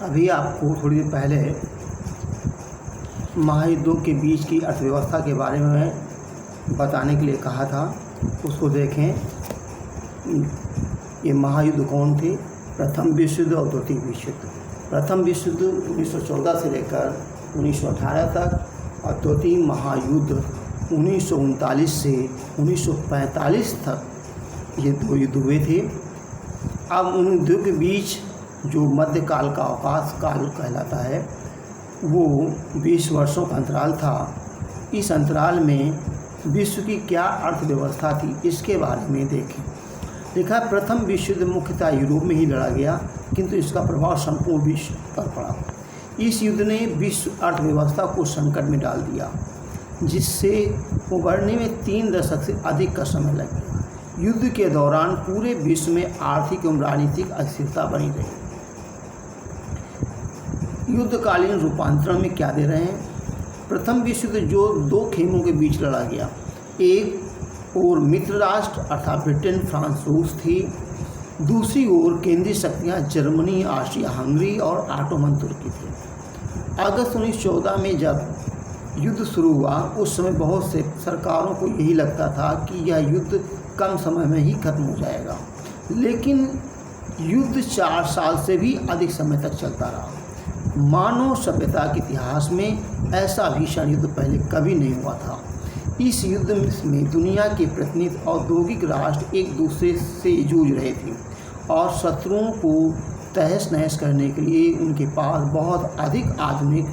अभी आपको थोड़ी देर पहले महायुद्धों के बीच की अर्थव्यवस्था के बारे में बताने के लिए कहा था, उसको देखें। ये महायुद्ध कौन थे? प्रथम विश्व युद्ध और द्वितीय विश्व युद्ध। प्रथम विश्व युद्ध 1914 से लेकर 1918 तक और द्वितीय महायुद्ध 1939 से 1945 तक ये दो युद्ध हुए थे। अब उन युद्धों के बीच जो मध्यकाल का अवकाश काल कहलाता है वो 20 वर्षों का अंतराल था। इस अंतराल में विश्व की क्या अर्थव्यवस्था थी इसके बारे में देखें। लिखा, प्रथम विश्व युद्ध मुख्यतः यूरोप में ही लड़ा गया, किंतु इसका प्रभाव संपूर्ण विश्व पर पड़ा। इस युद्ध ने विश्व अर्थव्यवस्था को संकट में डाल दिया, जिससे उभरने में 3 दशक से अधिक का समय लग गया। युद्ध के दौरान पूरे विश्व में आर्थिक एवं राजनीतिक अस्थिरता बनी रही। युद्धकालीन रूपांतरण में क्या दे रहे हैं? प्रथम विश्व युद्ध जो 2 खेमों के बीच लड़ा गया, एक ओर मित्र राष्ट्र अर्थात ब्रिटेन, फ्रांस, रूस थी, दूसरी ओर केंद्रीय शक्तियां जर्मनी, ऑस्ट्रिया हंगरी और ऑटोमन तुर्की थी। अगस्त 1914 में जब युद्ध शुरू हुआ, उस समय बहुत से सरकारों को यही लगता था कि यह युद्ध कम समय में ही खत्म हो जाएगा, लेकिन युद्ध 4 साल से भी अधिक समय तक चलता रहा। मानव सभ्यता के इतिहास में ऐसा भीषण युद्ध पहले कभी नहीं हुआ था। इस युद्ध में दुनिया के प्रतिनिधि औद्योगिक राष्ट्र एक दूसरे से जूझ रहे थे और शत्रुओं को तहस नहस करने के लिए उनके पास बहुत अधिक आधुनिक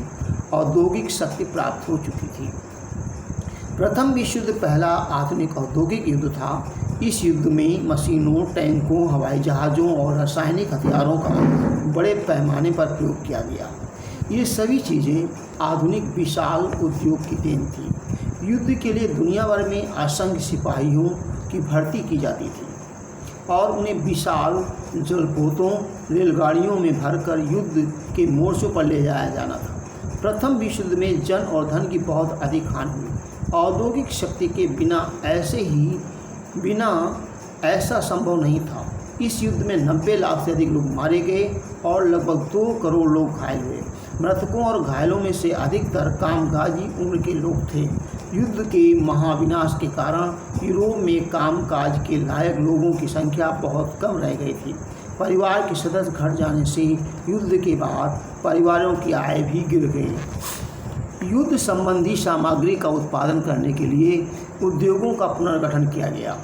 औद्योगिक शक्ति प्राप्त हो चुकी थी। प्रथम विश्व युद्ध पहला आधुनिक औद्योगिक युद्ध था। इस युद्ध में मशीनों, टैंकों, हवाई जहाज़ों और रासायनिक हथियारों का बड़े पैमाने पर प्रयोग किया गया। ये सभी चीज़ें आधुनिक विशाल उद्योग की देन थी। युद्ध के लिए दुनिया भर में असंख्य सिपाहियों की भर्ती की जाती थी और उन्हें विशाल जलपोतों, रेलगाड़ियों में भरकर युद्ध के मोर्चों पर ले जाया जाना था। प्रथम विश्व युद्ध में जन और धन की बहुत अधिक हानि हुई। औद्योगिक शक्ति के बिना ऐसा संभव नहीं था। इस युद्ध में 90 लाख से अधिक लोग मारे गए और लगभग 2 करोड़ लोग घायल हुए। मृतकों और घायलों में से अधिकतर कामकाजी उम्र के लोग थे। युद्ध के महाविनाश के कारण यूरोप में कामकाज के लायक लोगों की संख्या बहुत कम रह गई थी। परिवार के सदस्य घट जाने से युद्ध के बाद परिवारों की आय भी गिर गई। युद्ध संबंधी सामग्री का उत्पादन करने के लिए उद्योगों का पुनर्गठन किया गया।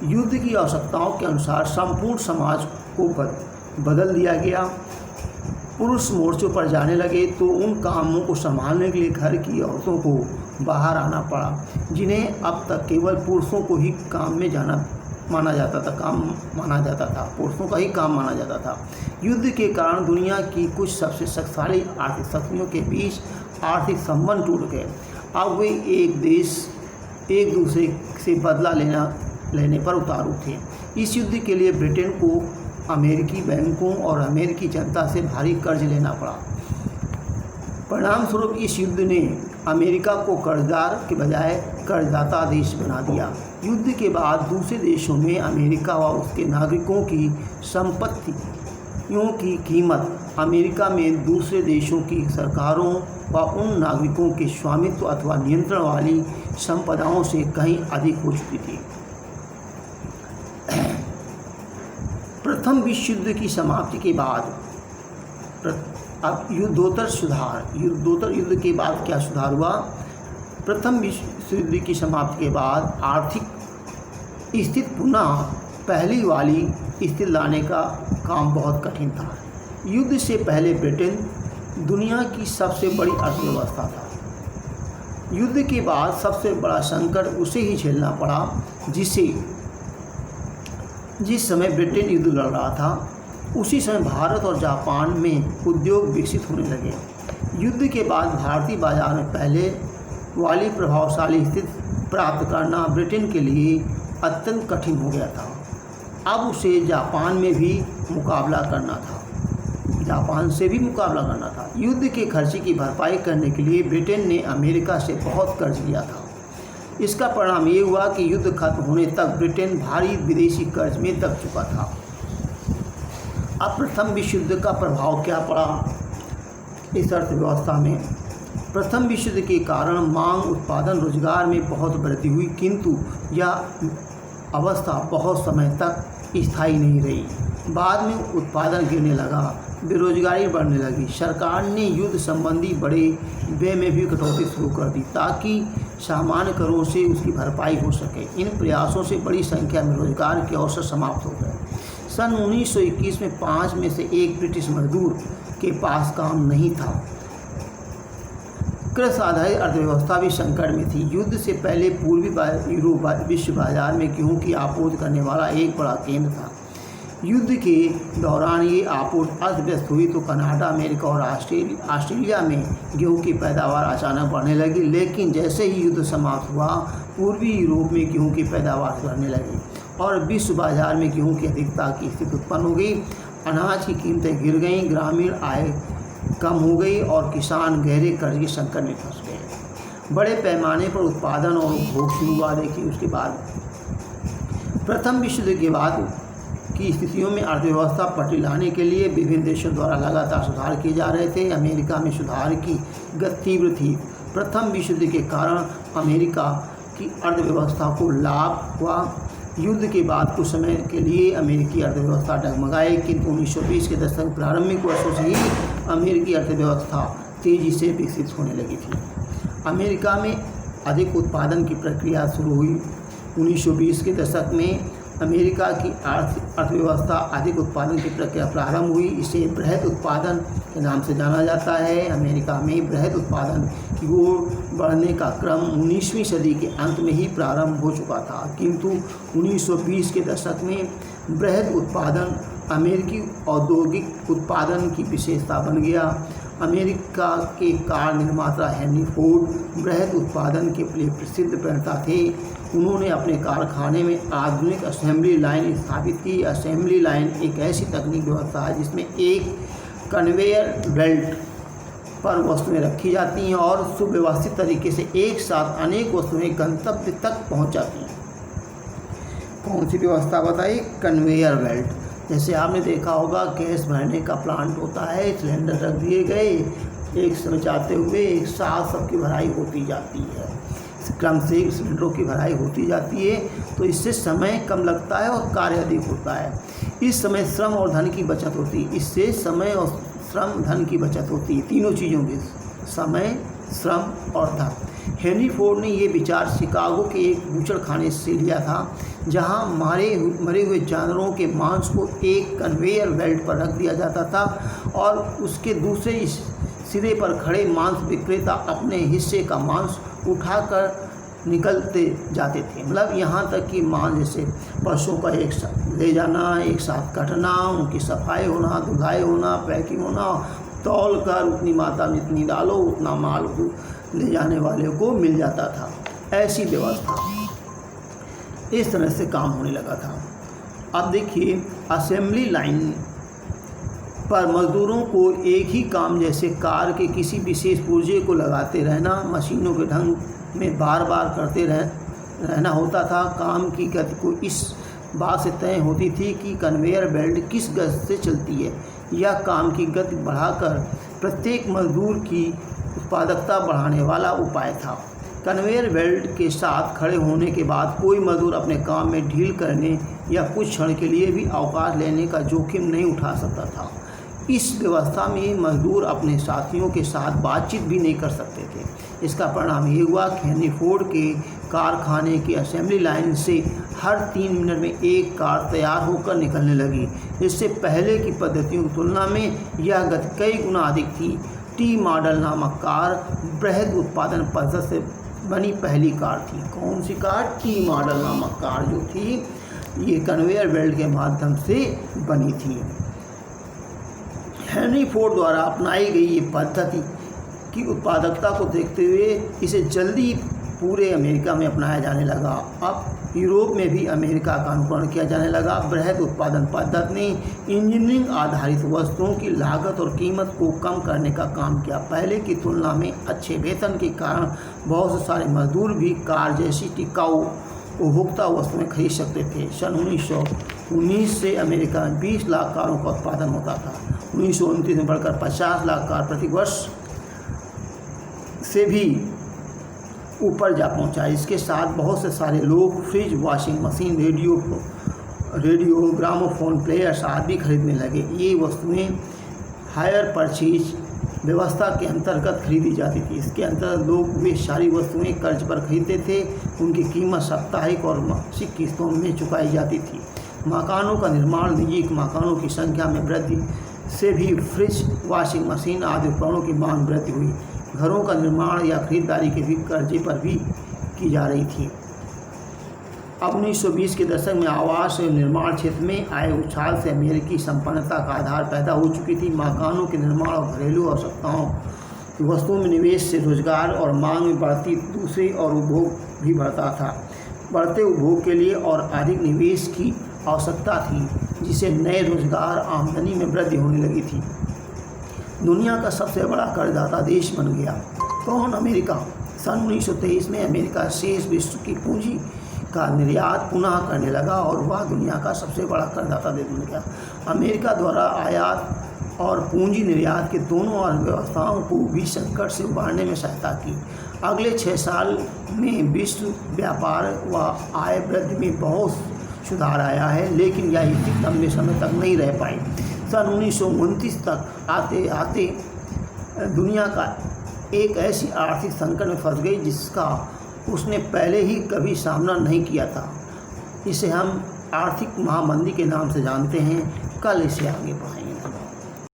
युद्ध की आवश्यकताओं के अनुसार संपूर्ण समाज को बदल दिया गया। पुरुष मोर्चों पर जाने लगे तो उन कामों को संभालने के लिए घर की औरतों को बाहर आना पड़ा, जिन्हें अब तक केवल पुरुषों को ही काम में जाना माना जाता था। पुरुषों का ही काम माना जाता था। युद्ध के कारण दुनिया की कुछ सबसे शक्तिशाली आर्थिक शक्तियों के बीच आर्थिक संबंध टूट गए। अब वे एक दूसरे से बदला लेने पर उतारू थे। इस युद्ध के लिए ब्रिटेन को अमेरिकी बैंकों और अमेरिकी जनता से भारी कर्ज लेना पड़ा। परिणाम स्वरूप इस युद्ध ने अमेरिका को कर्जदार के बजाय कर्जदाता देश बना दिया। युद्ध के बाद दूसरे देशों में अमेरिका व उसके नागरिकों की संपत्तियों की कीमत अमेरिका में दूसरे देशों की सरकारों व उन नागरिकों के स्वामित्व अथवा नियंत्रण वाली संपदाओं से कहीं अधिक हो चुकी थी। प्रथम विश्व युद्ध की समाप्ति के बाद अब युद्धोत्तर युद्ध के बाद क्या सुधार हुआ? प्रथम विश्व युद्ध की समाप्ति के बाद आर्थिक स्थिति पुनः पहली वाली स्थिति लाने का काम बहुत कठिन था। युद्ध से पहले ब्रिटेन दुनिया की सबसे बड़ी अर्थव्यवस्था था। युद्ध के बाद सबसे बड़ा संकट उसे ही झेलना पड़ा जिस समय ब्रिटेन युद्ध लड़ रहा था। उसी समय भारत और जापान में उद्योग विकसित होने लगे। युद्ध के बाद भारतीय बाजार में पहले वाली प्रभावशाली स्थिति प्राप्त करना ब्रिटेन के लिए अत्यंत कठिन हो गया था। अब उसे जापान से भी मुकाबला करना था। युद्ध के खर्चे की भरपाई करने के लिए ब्रिटेन ने अमेरिका से बहुत कर्ज लिया था। इसका परिणाम ये हुआ कि युद्ध खत्म होने तक ब्रिटेन भारी विदेशी कर्ज में दब चुका था। अब प्रथम विश्व युद्ध का प्रभाव क्या पड़ा? इस अर्थव्यवस्था में प्रथम विश्व युद्ध के कारण मांग, उत्पादन, रोजगार में बहुत वृद्धि हुई, किंतु यह अवस्था बहुत समय तक स्थायी नहीं रही। बाद में उत्पादन गिरने लगा, बेरोजगारी बढ़ने लगी। सरकार ने युद्ध संबंधी बड़े व्यय में भी कटौती शुरू कर दी ताकि सामान्य करों से उसकी भरपाई हो सके। इन प्रयासों से बड़ी संख्या में रोजगार के अवसर समाप्त हो गए। सन 1921 में 5 में से 1 ब्रिटिश मजदूर के पास काम नहीं था। कृषि आधारित अर्थव्यवस्था भी संकट में थी। युद्ध से पहले पूर्वी यूरोप विश्व बाजार में गेहूं की आपूर्ति करने वाला एक बड़ा केंद्र था। युद्ध के दौरान ये आपूर्ति अस्त व्यस्त हुई तो कनाडा, अमेरिका और ऑस्ट्रेलिया में गेहूं की पैदावार अचानक बढ़ने लगी। लेकिन जैसे ही युद्ध समाप्त हुआ, पूर्वी यूरोप में गेहूं की पैदावार बढ़ने लगी और विश्व बाजार में गेहूं की अधिकता की स्थिति उत्पन्न हो गई। अनाज की कीमतें गिर गईं, ग्रामीण आय कम हो गई और किसान गहरे कर्ज के संकट में फंस गए। बड़े पैमाने पर उत्पादन और उपभोग शुरू हुआ। देखिए, उसके बाद प्रथम विश्व युद्ध के बाद की स्थितियों में अर्थव्यवस्था पटरी लाने के लिए विभिन्न देशों द्वारा लगातार सुधार किए जा रहे थे। अमेरिका में सुधार की गति तीव्र थी। प्रथम विश्व युद्ध के कारण अमेरिका की अर्थव्यवस्था को लाभ हुआ। युद्ध के बाद कुछ समय के लिए अमेरिकी अर्थव्यवस्था डगमगाई, किंतु 1920 के दशक प्रारंभिक वर्षों से ही अमेरिकी अर्थव्यवस्था तेज़ी से विकसित होने लगी थी। अमेरिका में अधिक उत्पादन की प्रक्रिया शुरू हुई। 1920 के दशक में अमेरिका की अर्थव्यवस्था अधिक उत्पादन की प्रक्रिया प्रारंभ हुई। इसे बृहद उत्पादन के नाम से जाना जाता है। अमेरिका में बृहद उत्पादन की ओर बढ़ने का क्रम 19वीं सदी के अंत में ही प्रारंभ हो चुका था, किंतु 1920 के दशक में बृहद उत्पादन अमेरिकी औद्योगिक उत्पादन की विशेषता बन गया। अमेरिका के कार निर्माता हेनरी फोर्ड बृहद उत्पादन के लिए प्रसिद्ध प्रणेता थे। उन्होंने अपने कारखाने में आधुनिक असेंबली लाइन स्थापित की। असेंबली लाइन एक ऐसी तकनीक व्यवस्था है जिसमें एक कन्वेयर बेल्ट पर वस्तुएं रखी जाती हैं और सुव्यवस्थित तरीके से एक साथ अनेक वस्तुएं गंतव्य तक पहुंच जाती हैं। कौन सी व्यवस्था बताइए? Conveyor belt. जैसे आपने देखा होगा, गैस भरने का प्लांट होता है, सिलेंडर रख दिए गए, एक समय जाते हुए एक साथ सबकी भराई होती जाती है। क्रम से सिलेंडरों की भराई होती जाती है, तो इससे समय कम लगता है और कार्य अधिक होता है। इस समय श्रम और धन की बचत होती है। इससे समय और श्रम, धन की बचत होती है, तीनों चीज़ों की, समय, श्रम और धन। हेनरी फोर्ड ने ये विचार शिकागो के एक बूचड़खाने से लिया था, जहां मरे हुए जानवरों के मांस को एक कन्वेयर बेल्ट पर रख दिया जाता था और उसके दूसरे सिरे पर खड़े मांस विक्रेता अपने हिस्से का मांस उठाकर निकलते जाते थे। मतलब यहाँ तक कि मांस, जैसे पशुओं का एक साथ ले जाना, एक साथ कटना, उनकी सफाई होना, धुलाई होना, पैकिंग होना, तौल कर उतनी मात्रा में इतनी डालो, उतना माल को ले जाने वाले को मिल जाता था। ऐसी व्यवस्था, इस तरह से काम होने लगा था। अब देखिए, असेंबली लाइन पर मजदूरों को एक ही काम, जैसे कार के किसी विशेष पुर्जे को लगाते रहना, मशीनों के ढंग में बार बार करते रहना होता था। काम की गति को इस बात से तय होती थी कि कन्वेयर बेल्ट किस गति से चलती है। यह काम की गति बढ़ाकर प्रत्येक मजदूर की उत्पादकता बढ़ाने वाला उपाय था। कन्वेयर बेल्ट के साथ खड़े होने के बाद कोई मजदूर अपने काम में ढील करने या कुछ क्षण के लिए भी अवकाश लेने का जोखिम नहीं उठा सकता था। इस व्यवस्था में मजदूर अपने साथियों के साथ बातचीत भी नहीं कर सकते थे। इसका परिणाम ये हुआ कि हेनरी फोर्ड के कारखाने की असेंबली लाइन से हर 3 मिनट में एक कार तैयार होकर निकलने लगी। इससे पहले की पद्धतियों की तुलना में यह गति कई गुना अधिक थी। टी मॉडल नामक कार बृहद उत्पादन पद्धति से बनी पहली कार थी। कौन सी कार? टी मॉडल नामक कार जो थी, ये कन्वेयर बेल्ट के माध्यम से बनी थी। हेनरी फोर्ड द्वारा अपनाई गई ये पद्धति की उत्पादकता को देखते हुए इसे जल्दी पूरे अमेरिका में अपनाया जाने लगा। अब यूरोप में भी अमेरिका का अनुकरण किया जाने लगा। बृहद उत्पादन पद्धति ने इंजीनियरिंग आधारित वस्तुओं की लागत और कीमत को कम करने का काम किया। पहले की तुलना में अच्छे वेतन के कारण बहुत से सारे मजदूर भी कार जैसी टिकाऊ उपभोक्ता वस्तुएं खरीद सकते थे। सन 1919 से अमेरिका में 20 लाख कारों का उत्पादन होता था 1929 में बढ़कर 50 लाख कार प्रति वर्ष से भी ऊपर जा पहुंचा। इसके साथ बहुत से सारे लोग fridge, washing machine, radio, gramophone players आदि खरीदने लगे। ये वस्तुएं हायर परचेज व्यवस्था के अंतर्गत खरीदी जाती थी। इसके अंतर्गत लोग वे सारी वस्तुएं कर्ज पर खरीदते थे। उनकी कीमत साप्ताहिक और मासिक किस्तों में चुकाई जाती थी। मकानों का निर्माण, निजी मकानों की संख्या में वृद्धि से भी फ्रिज, वॉशिंग मशीन आदि उपकरणों की मांग वृद्धि हुई। घरों का निर्माण या खरीदारी के भी कर्जे पर भी की जा रही थी। अब 1920 के दशक में आवास एवं निर्माण क्षेत्र में आए उछाल से अमेरिकी संपन्नता का आधार पैदा हो चुकी थी। मकानों के निर्माण और घरेलू आवश्यकताओं की वस्तुओं में निवेश से रोजगार और मांग में बढ़ती दूसरी और उपभोग भी बढ़ता था। बढ़ते उपभोग के लिए और अधिक निवेश की आवश्यकता थी, जिससे नए रोजगार आमदनी में वृद्धि होने लगी थी। दुनिया का सबसे बड़ा कर्जदाता देश बन गया। कौन? अमेरिका। सन 1923 में अमेरिका शेष विश्व की पूंजी का निर्यात पुनः करने लगा और वह दुनिया का सबसे बड़ा करदाता देश बन गया। अमेरिका द्वारा आयात और पूंजी निर्यात के दोनों अर्थव्यवस्थाओं को भी संकट से उबारने में सहायता की। अगले 6 साल में विश्व व्यापार व आय वृद्धि में बहुत सुधार आया है, लेकिन यह स्थिति लंबे समय तक नहीं रह पाई। सन 1929 तक आते आते दुनिया का एक ऐसी आर्थिक संकट में फंस गई जिसका उसने पहले ही कभी सामना नहीं किया था। इसे हम आर्थिक महामंदी के नाम से जानते हैं। कल इसे आगे बढ़ाएं।